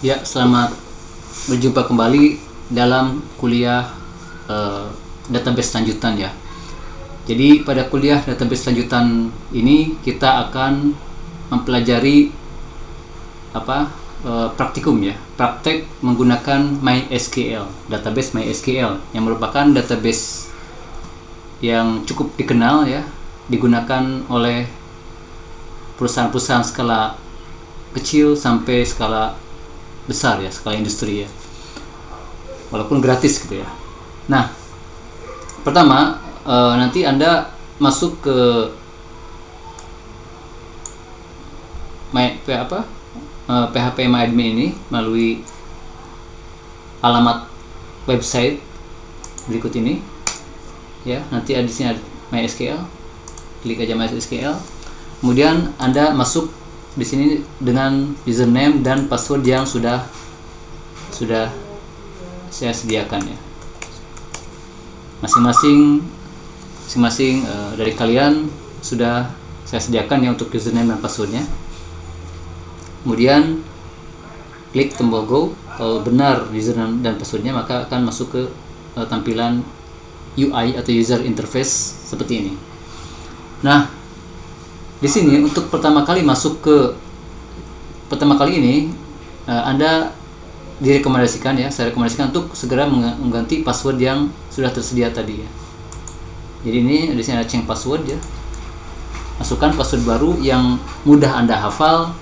Ya, selamat berjumpa kembali dalam kuliah database lanjutan ya. Jadi pada kuliah database lanjutan ini kita akan mempelajari praktikum ya, praktek menggunakan MySQL, database MySQL yang merupakan database yang cukup dikenal ya, digunakan oleh perusahaan-perusahaan skala kecil sampai skala besar ya, skala industri ya, walaupun gratis gitu ya. Nah, pertama nanti Anda masuk ke PHP MyAdmin ini melalui alamat website berikut ini ya. Nanti di sini ada MySQL, klik aja MySQL, kemudian Anda masuk di sini dengan username dan password yang sudah saya sediakan ya. Masing-masing dari kalian sudah saya sediakan ya untuk username dan passwordnya. Kemudian klik tombol go. Kalau benar username dan passwordnya, maka akan masuk ke tampilan UI atau user interface seperti ini. Nah, di sini untuk pertama kali ini Anda direkomendasikan ya, saya rekomendasikan untuk segera mengganti password yang sudah tersedia tadi ya. Jadi ini di sini ada change password ya. Masukkan password baru yang mudah Anda hafal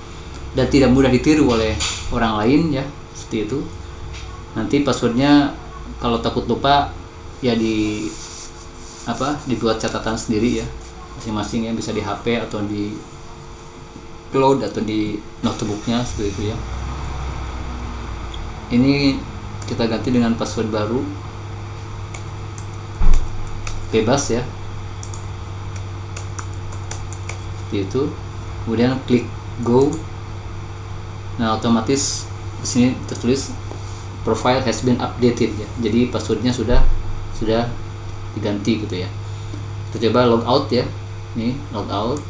dan tidak mudah ditiru oleh orang lain ya, seperti itu. Nanti passwordnya kalau takut lupa ya dibuat catatan sendiri ya, masing-masing ya, bisa di HP atau di cloud atau di notebooknya seperti itu ya. Ini kita ganti dengan password baru, bebas ya, seperti itu. Kemudian klik go. Nah, otomatis di sini tertulis profile has been updated ya. Jadi passwordnya sudah diganti gitu ya. Kita coba log out ya. Ini log out.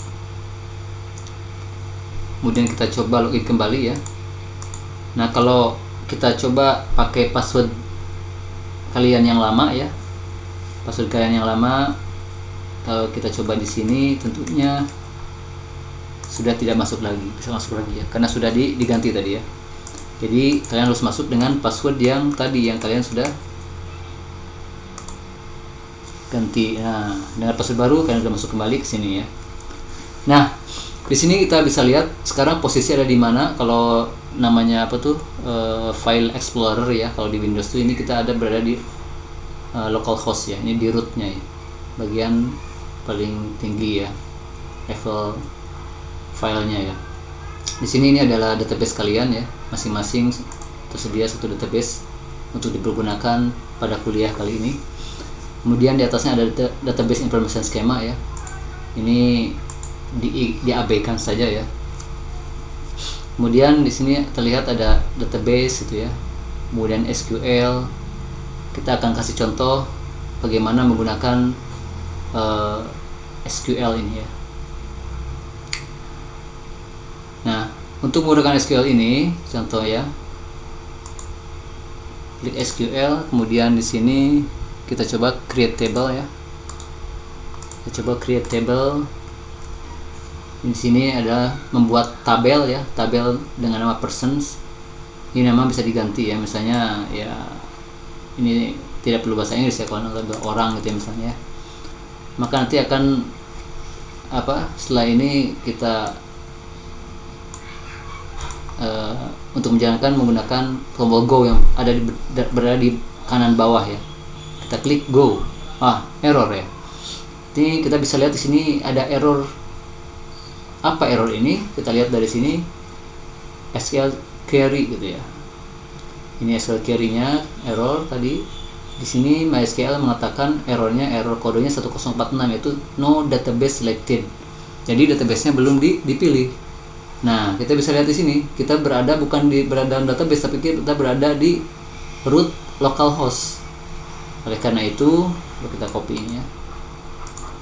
Kemudian kita coba login kembali ya. Nah, kalau kita coba pakai password kalian yang lama ya, password kalian yang lama, kalau kita coba di sini tentunya sudah tidak masuk lagi, bisa masuk lagi ya, karena sudah diganti tadi ya. Jadi kalian harus masuk dengan password yang tadi yang kalian sudah ganti. Nah, dengan password baru kalian sudah masuk kembali ke sini ya. Nah, di sini kita bisa lihat sekarang posisi ada di mana. Kalau namanya file explorer ya, kalau di Windows tuh ini kita berada di localhost ya. Ini di rootnya ya, bagian paling tinggi ya, level filenya ya. Di sini ini adalah database kalian ya, masing-masing tersedia satu database untuk dipergunakan pada kuliah kali ini. Kemudian di atasnya ada database information schema ya. Ini diabaikan saja ya. Kemudian di sini terlihat ada database gitu ya. Kemudian SQL. Kita akan kasih contoh bagaimana menggunakan SQL ini ya. Nah, untuk menggunakan SQL ini contoh ya. Klik SQL, kemudian di sini kita coba create table ya. Kita coba create table. Di sini adalah membuat tabel ya, tabel dengan nama persons. Ini nama bisa diganti ya, misalnya ya ini tidak perlu bahasa Inggris ya, kalau tabel orang gitu ya misalnya ya. Maka nanti akan setelah ini kita untuk menjalankan menggunakan tombol go yang berada di kanan bawah ya. Kita klik go. Error ya. Ini kita bisa lihat di sini ada error. Apa error ini? Kita lihat dari sini SQL query gitu ya. Ini SQL query-nya error tadi. Di sini MySQL mengatakan error kodenya 1046, yaitu no database selected. Jadi database-nya belum dipilih. Nah, kita bisa lihat di sini kita berada dalam database, tapi kita berada di root localhost. Oleh karena itu, kita copy ini ya.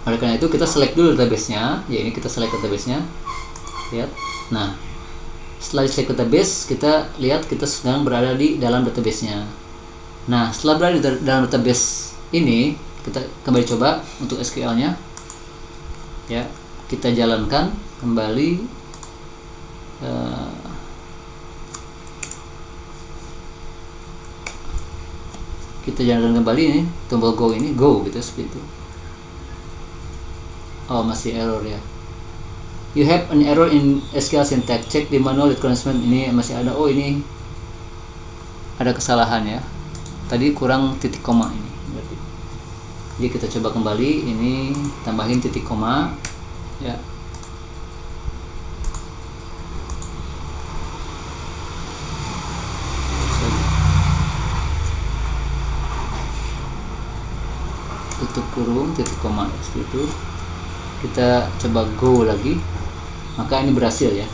Oleh karena itu kita select dulu database-nya. Ya, ini kita select database-nya. Lihat. Nah, Setelah di select database, kita lihat kita sedang berada di dalam database-nya. Nah, setelah berada di dalam database ini, kita kembali coba untuk SQL-nya. Ya, kita jalankan kembali. Kita jalankan kembali ini tombol go ini, go gitu, seperti itu. Oh, masih error ya. You have an error in SQL syntax. Check the manual requirement. Ini masih ada. Oh, ini ada kesalahan ya. Tadi kurang titik koma ini. Berarti. Jadi kita coba kembali. Ini tambahin titik koma. Ya. Tutup kurung titik koma seperti itu. Kita coba go lagi, maka ini berhasil ya.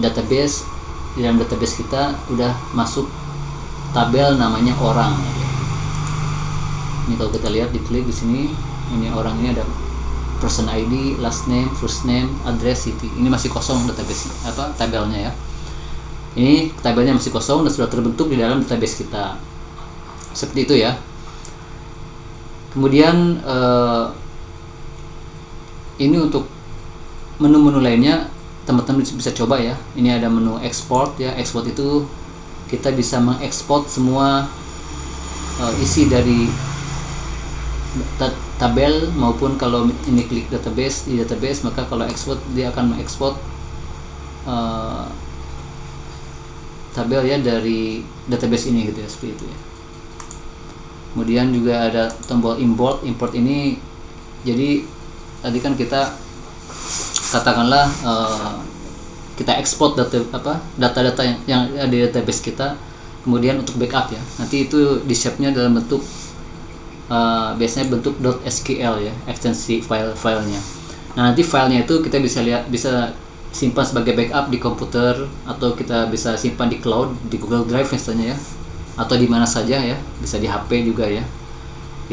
Database, di dalam database kita udah masuk tabel namanya orang. Ini kalau kita lihat, diklik di sini, ini orang ini ada person ID, last name, first name, address, city. Ini masih kosong database tabelnya ya. Ini tabelnya masih kosong dan sudah terbentuk di dalam database kita. Seperti itu ya. Kemudian ini untuk menu-menu lainnya teman-teman bisa coba ya. Ini ada menu export ya. Export itu kita bisa mengekspor semua isi dari tabel, maupun kalau ini klik database, di database, maka kalau export dia akan mengekspor tabel ya dari database ini gitu ya, seperti itu ya. Kemudian juga ada tombol import. Import ini jadi tadi kan kita katakanlah kita ekspor data-data yang ada di database kita, kemudian untuk backup ya. Nanti itu di save-nya dalam bentuk biasanya bentuk .sql ya, ekstensi filenya. Nah, nanti filenya itu kita bisa simpan sebagai backup di komputer, atau kita bisa simpan di cloud, di Google Drive misalnya ya, atau di mana saja ya, bisa di HP juga ya.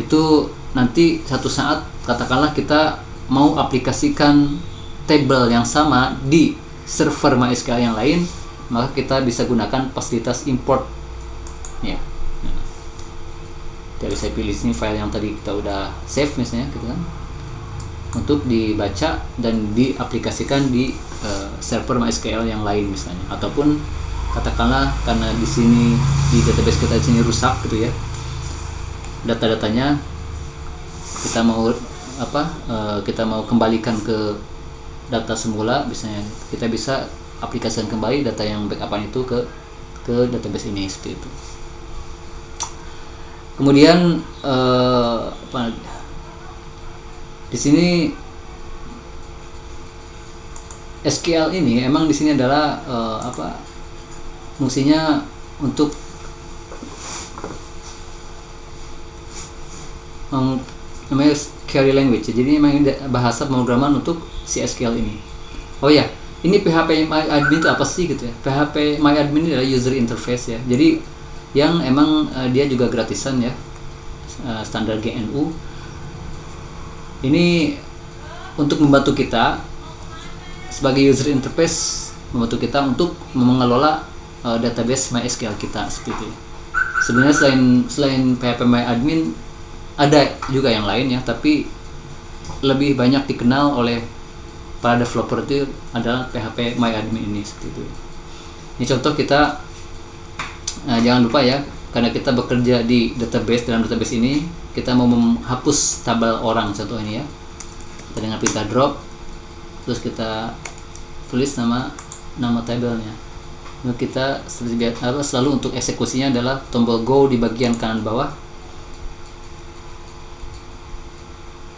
Itu nanti satu saat katakanlah kita mau aplikasikan table yang sama di server MySQL yang lain, maka kita bisa gunakan fasilitas import ya. Jadi saya pilih sini file yang tadi kita udah save misalnya gitu kan, untuk dibaca dan diaplikasikan di server MySQL yang lain misalnya. Ataupun katakanlah karena di sini di database kita di sini rusak gitu ya, data-datanya kita mau kembalikan ke data semula, misalnya kita bisa aplikasikan kembali data yang backupan itu ke database ini, seperti itu. Kemudian di sini SQL ini emang di sini adalah fungsinya untuk namanya query language. Jadi memang ini bahasa pemrograman untuk si SQL ini. Oh ya, ini PHP MyAdmin itu apa sih gitu ya? PHP MyAdmin ini adalah user interface ya. Jadi yang emang dia juga gratisan ya, standar GNU. Ini untuk membantu kita sebagai user interface, membantu kita untuk mengelola database MySQL kita, seperti itu. Sebenarnya selain PHP MyAdmin ada juga yang lain ya, tapi lebih banyak dikenal oleh para developer itu adalah PHP MyAdmin ini, seperti itu. Ini contoh kita, jangan lupa ya, karena kita bekerja di database, dalam database ini kita mau menghapus tabel orang contoh ini ya. Kita dengan perintah drop, terus kita tulis nama tabelnya. Kita selalu untuk eksekusinya adalah tombol go di bagian kanan bawah.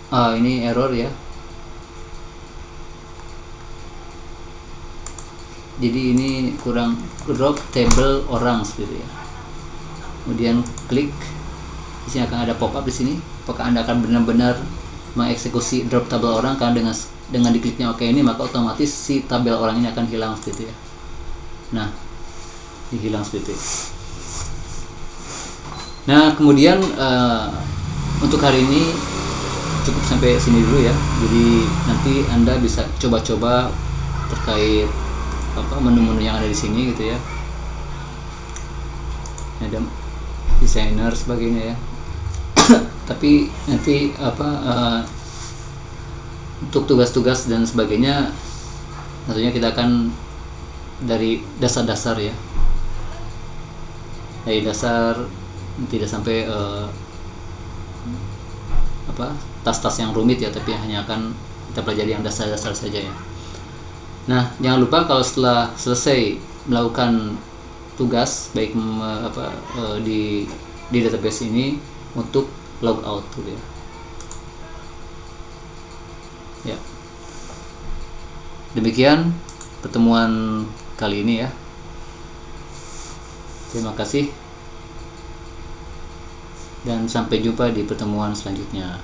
Ini error ya. Jadi ini kurang drop table orang seperti ya. Kemudian klik, di sini akan ada pop up di sini. Apakah Anda akan benar-benar mengeksekusi drop tabel orang? Karena dengan dikliknya oke ini, maka otomatis si tabel orang ini akan hilang seperti itu ya. Nah, dihilang seperti itu. Nah, kemudian untuk hari ini cukup sampai sini dulu ya. Jadi nanti Anda bisa coba-coba terkait menu-menu yang ada di sini gitu ya. Ada desainer sebagainya ya. Tapi nanti untuk tugas-tugas dan sebagainya tentunya kita akan dari dasar-dasar ya, dari dasar, tidak sampai tas-tas yang rumit ya, tapi hanya akan kita pelajari yang dasar-dasar saja ya. Nah, jangan lupa kalau setelah selesai melakukan tugas baik di database ini, untuk log out gitu ya. Ya. Demikian pertemuan kali ini ya. Terima kasih dan sampai jumpa di pertemuan selanjutnya.